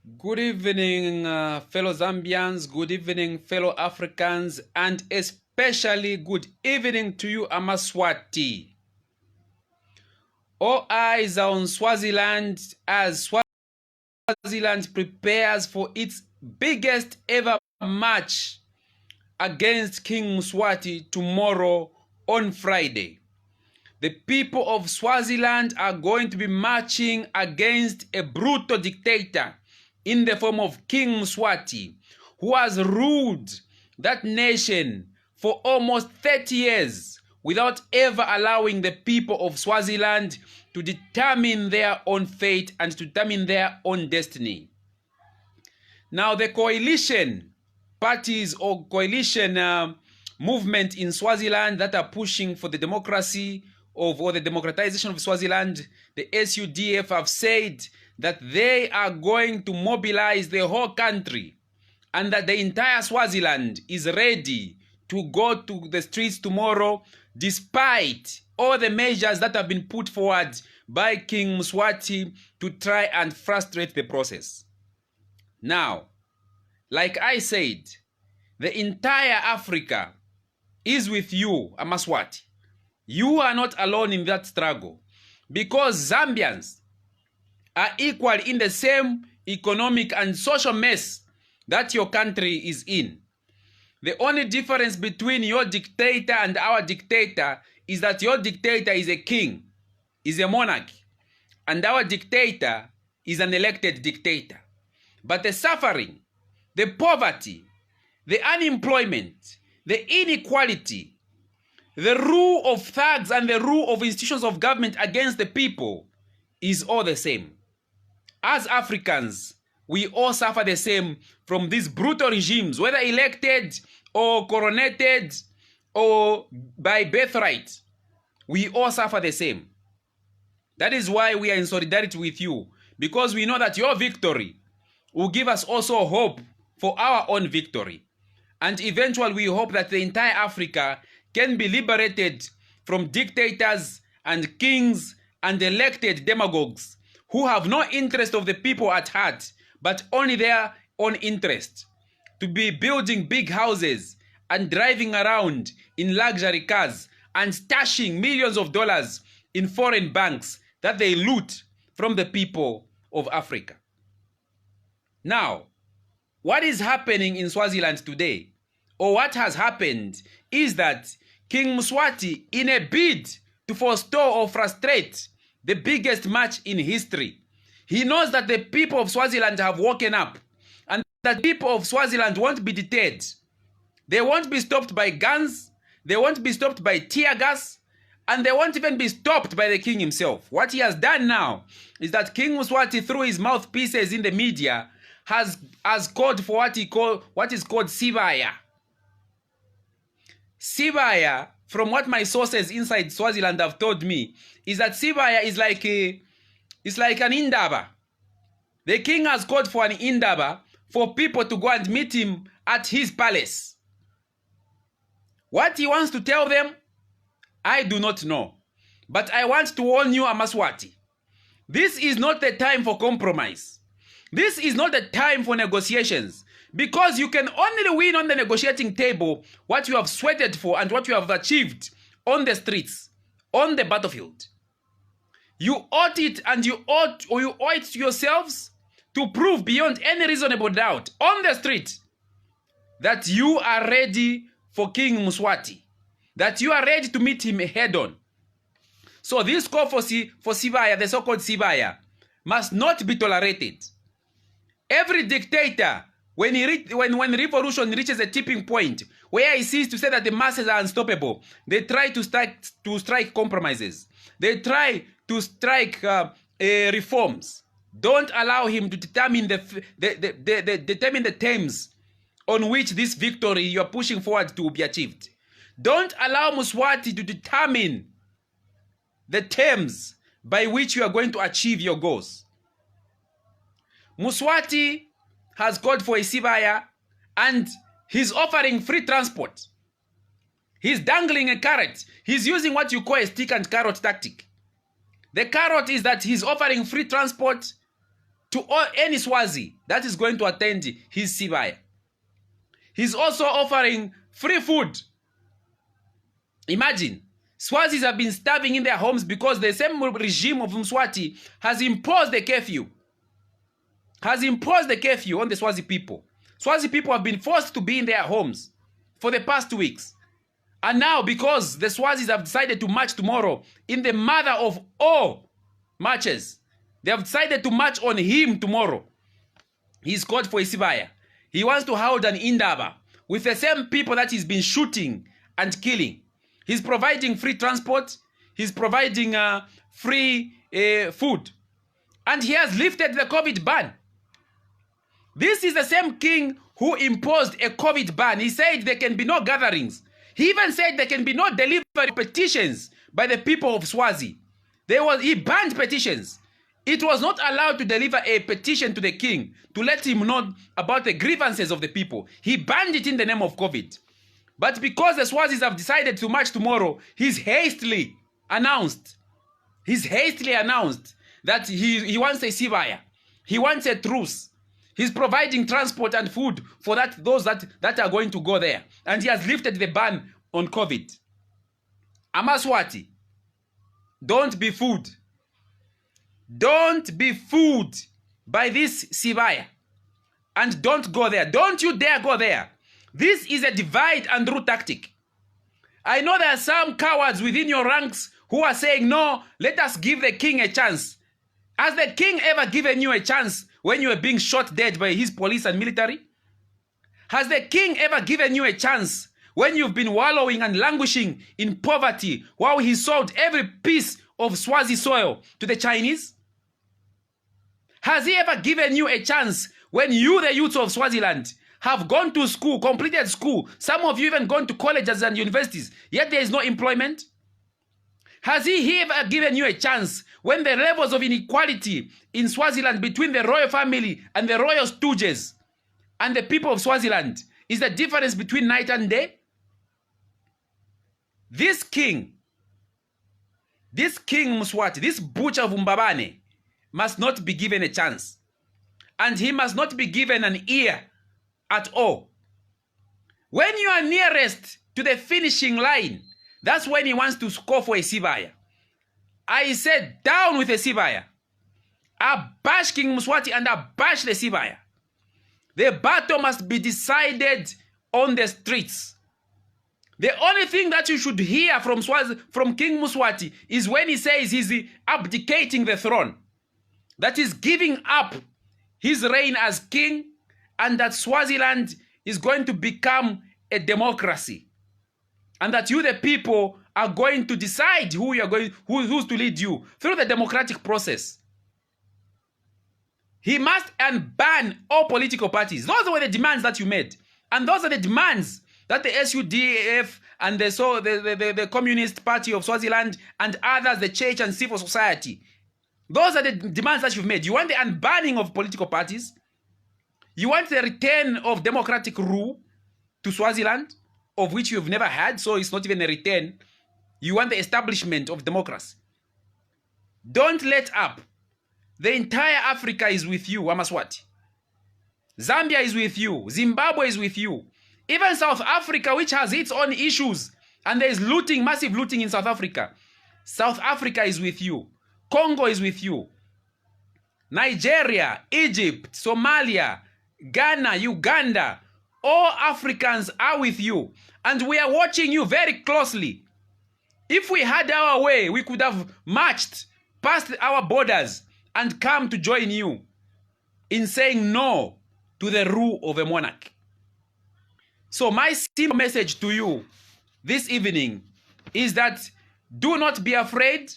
Good evening, fellow Zambians. Good evening, fellow Africans, and especially good evening to you, Mswati. All eyes are on Swaziland as Swaziland prepares for its biggest ever match against King Mswati tomorrow on Friday. The people of Swaziland are going to be marching against a brutal dictator in the form of King Mswati, who has ruled that nation for almost 30 years without ever allowing the people of Swaziland to determine their own fate and to determine their own destiny. Now, the coalition parties or coalition movement in Swaziland that are pushing for the democracy or the democratization of Swaziland, the SUDF, have said that they are going to mobilize the whole country and that the entire Swaziland is ready to go to the streets tomorrow despite all the measures that have been put forward by King Mswati to try and frustrate the process. Now, like I said, the entire Africa is with you, Mswati. You are not alone in that struggle because Zambians are equal in the same economic and social mess that your country is in. The only difference between your dictator and our dictator is that your dictator is a king, is a monarch, and our dictator is an elected dictator. But the suffering, the poverty, the unemployment, the inequality, the rule of thugs and the rule of institutions of government against the people is all the same. As Africans, we all suffer the same from these brutal regimes, whether elected or coronated or by birthright. We all suffer the same. That is why we are in solidarity with you, because we know that your victory will give us also hope for our own victory. And eventually we hope that the entire Africa can be liberated from dictators and kings and elected demagogues who have no interest of the people at heart, but only their own interest, to be building big houses and driving around in luxury cars and stashing millions of dollars in foreign banks that they loot from the people of Africa. Now, what is happening in Swaziland today, or what has happened, is that King Mswati, in a bid to forestall or frustrate the biggest match in history, he knows that the people of Swaziland have woken up and that people of Swaziland won't be deterred. They won't be stopped by guns, they won't be stopped by tear gas, and they won't even be stopped by the king himself. What he has done now is that King Mswati, through his mouthpieces in the media, has called for what is called Sibaya. Sibaya, from what my sources inside Swaziland have told me, is that Sibaya is like an indaba. The king has called for an indaba for people to go and meet him at his palace. What he wants to tell them, I do not know. But I want to warn you, Mswati. This is not the time for compromise. This is not the time for negotiations. Because you can only win on the negotiating table what you have sweated for and what you have achieved on the streets, on the battlefield. You ought it, and you owe it to yourselves to prove beyond any reasonable doubt on the street that you are ready for King Mswati, that you are ready to meet him head on. So this call for Sibaya, the so-called Sibaya, must not be tolerated. Every dictator, when revolution reaches a tipping point where he sees to say that the masses are unstoppable, they try to strike compromises. They try to strike reforms. Don't allow him to determine the terms on which this victory you are pushing forward to be achieved. Don't allow Mswati to determine the terms by which you are going to achieve your goals. Mswati has called for a Sibaya and he's offering free transport. He's dangling a carrot. He's using what you call a stick and carrot tactic. The carrot is that he's offering free transport to any Swazi that is going to attend his Sibaya. He's also offering free food. Imagine, Swazis have been starving in their homes because the same regime of Mswati has imposed the curfew. Has imposed the curfew on the Swazi people. Swazi people have been forced to be in their homes for the past 2 weeks. And now, because the Swazis have decided to march tomorrow in the mother of all marches, they have decided to march on him tomorrow. He's called for a Sibaya. He wants to hold an Indaba with the same people that he's been shooting and killing. He's providing free transport. He's providing free food. And he has lifted the COVID ban. This is the same king who imposed a COVID ban. He said there can be no gatherings. He even said there can be no delivery petitions by the people of Swazi. He banned petitions. It was not allowed to deliver a petition to the king to let him know about the grievances of the people. He banned it in the name of COVID. But because the Swazis have decided to march tomorrow, he's hastily announced that he wants a Sibaya. He wants a truce. He's providing transport and food for those that are going to go there. And he has lifted the ban on COVID. Mswati, don't be fooled. Don't be fooled by this Sibaya. And don't go there. Don't you dare go there. This is a divide and rule tactic. I know there are some cowards within your ranks who are saying, no, let us give the king a chance. Has the king ever given you a chance when you were being shot dead by his police and military? Has the king ever given you a chance when you've been wallowing and languishing in poverty while he sold every piece of Swazi soil to the Chinese? Has he ever given you a chance when you, the youths of Swaziland, have gone to school, completed school, some of you even gone to colleges and universities, yet there is no employment? Has he ever given you a chance when the levels of inequality in Swaziland between the royal family and the royal stooges and the people of Swaziland is the difference between night and day? This king Mswati, this butcher of Mbabane, must not be given a chance. And he must not be given an ear at all. When you are nearest to the finishing line, that's when he wants to score for a Sibaya. I said, down with a Sibaya. Abash King Mswati and abash the Sibaya. The battle must be decided on the streets. The only thing that you should hear from King Mswati is when he says he's abdicating the throne. That is giving up his reign as king, and that Swaziland is going to become a democracy. And that you, the people, are going to decide who's to lead you through the democratic process. He must unban all political parties. Those were the demands that you made. And those are the demands that the SUDF and the Communist Party of Swaziland and others, the church and civil society, those are the demands that you've made. You want the unbanning of political parties. You want the return of democratic rule to Swaziland, of which you've never had, so it's not even a return. You want the establishment of democracy. Don't let up. The entire Africa is with you, Mswati. Zambia is with you. Zimbabwe is with you. Even South Africa, which has its own issues, and there is looting, massive looting in South Africa. South Africa is with you. Congo is with you. Nigeria, Egypt, Somalia, Ghana, Uganda, all Africans are with you. And we are watching you very closely. If we had our way, we could have marched past our borders and come to join you in saying no to the rule of a monarch. So my simple message to you this evening is that do not be afraid.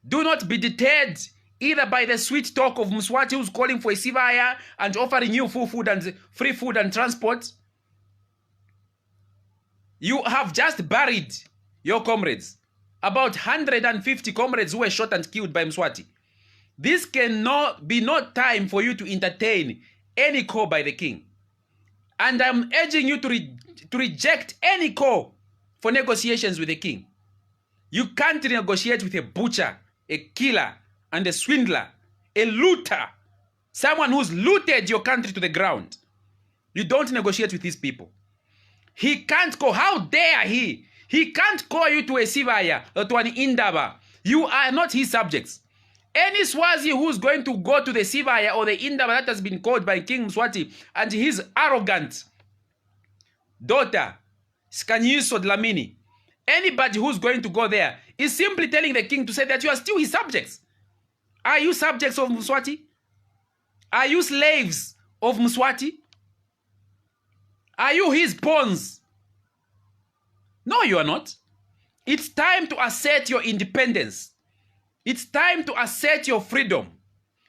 Do not be deterred either by the sweet talk of Mswati, who's calling for a Sibaya and offering you free food and transport. You have just buried your comrades. About 150 comrades who were shot and killed by Mswati. This cannot be no time for you to entertain any call by the king. And I'm urging you to reject any call for negotiations with the king. You can't negotiate with a butcher, a killer, and a swindler, a looter someone who's looted your country to the ground. You don't negotiate with these people. He can't call. How dare he? He can't call you to a Sivaya or to an Indaba. You are not his subjects. Any Swazi who's going to go to the Sivaya or the Indaba that has been called by King Mswati and his arrogant daughter, Skanyiso Dlamini, anybody who's going to go there is simply telling the king to say that you are still his subjects. Are you subjects of Mswati? Are you slaves of Mswati? Are you his pawns? No, you are not. It's time to assert your independence. It's time to assert your freedom.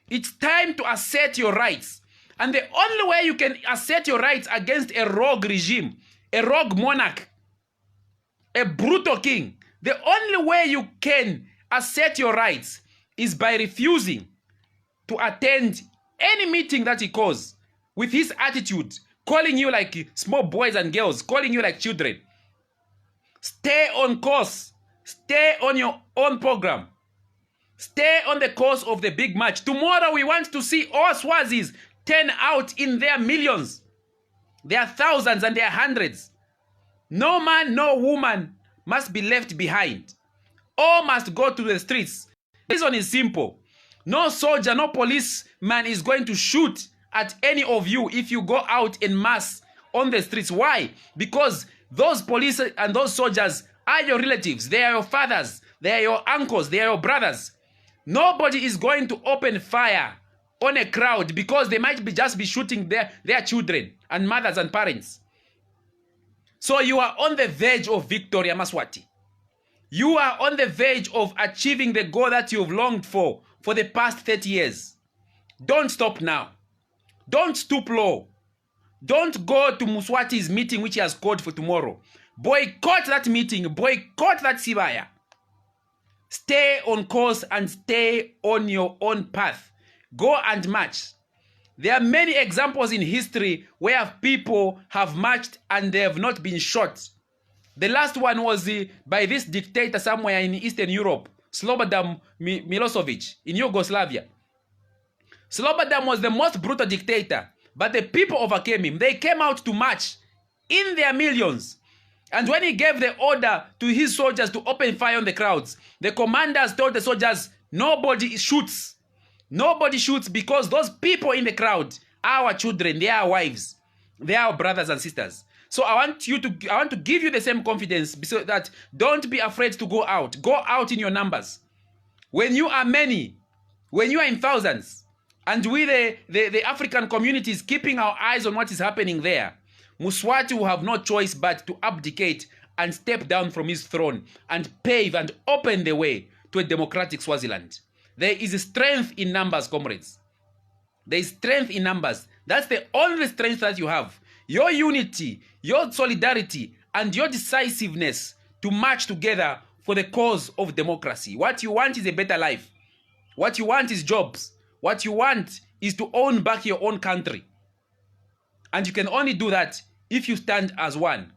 It's time to assert your rights. And the only way you can assert your rights against a rogue regime, a rogue monarch, a brutal king, the only way you can assert your rights is by refusing to attend any meeting that he calls with his attitude, calling you like small boys and girls, calling you like children. Stay on course. Stay on your own program. Stay on the course of the big match. Tomorrow we want to see all Swazis turn out in their millions, their thousands and their hundreds. No man, no woman must be left behind. All must go to the streets. This one is simple. No soldier, no policeman is going to shoot at any of you if you go out en masse on the streets. Why? Because those police and those soldiers are your relatives. They are your fathers. They are your uncles. They are your brothers. Nobody is going to open fire on a crowd because they might just be shooting their children and mothers and parents. So you are on the verge of victory, Mswati. You are on the verge of achieving the goal that you've longed for the past 30 years. Don't stop now. Don't stoop low. Don't go to Mswati's meeting which he has called for tomorrow. Boycott that meeting. Boycott that Sivaya. Stay on course and stay on your own path. Go and march. There are many examples in history where people have marched and they have not been shot. The last one was by this dictator somewhere in Eastern Europe, Slobodan Milosevic in Yugoslavia. Slobodan was the most brutal dictator, but the people overcame him. They came out to march in their millions. And when he gave the order to his soldiers to open fire on the crowds, the commanders told the soldiers, nobody shoots. Nobody shoots because those people in the crowd are our children, they are our wives, they are our brothers and sisters. So I want to give you the same confidence so that don't be afraid to go out. Go out in your numbers. When you are many, when you are in thousands, and we the African communities keeping our eyes on what is happening there, Mswati will have no choice but to abdicate and step down from his throne and pave and open the way to a democratic Swaziland. There is strength in numbers, comrades. There is strength in numbers. That's the only strength that you have. Your unity, your solidarity, and your decisiveness to march together for the cause of democracy. What you want is a better life. What you want is jobs. What you want is to own back your own country. And you can only do that if you stand as one.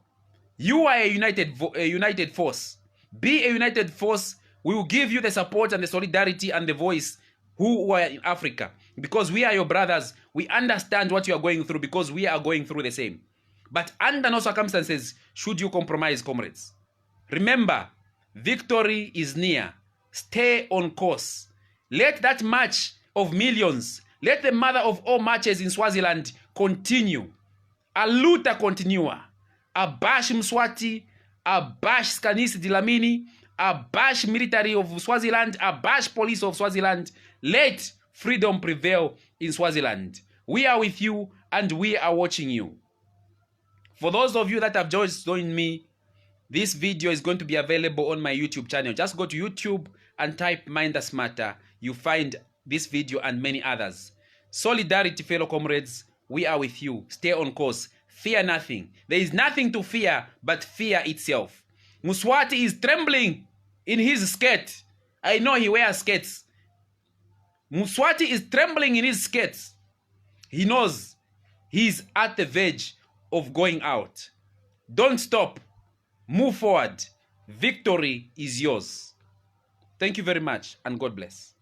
You are a united force. Be a united force. We will give you the support and the solidarity and the voice who are in Africa. Because we are your brothers. We understand what you are going through because we are going through the same. But under no circumstances should you compromise, comrades. Remember, victory is near. Stay on course. Let that march of millions, let the mother of all marches in Swaziland continue. A luta continua. Abash Mswati, abash Skanisi Dlamini, abash military of Swaziland, abash police of Swaziland. Let freedom prevail in Swaziland. We are with you and we are watching you. For those of you that have just joined me, this video is going to be available on my YouTube channel. Just go to YouTube and type Minders Matter. You find this video and many others. Solidarity, fellow comrades. We are with you. Stay on course. Fear nothing. There is nothing to fear but fear itself. Mswati is trembling in his skirt. I know he wears skirts. Mswati is trembling in his skirts. He knows he's at the verge of going out. Don't stop. Move forward. Victory is yours. Thank you very much and God bless.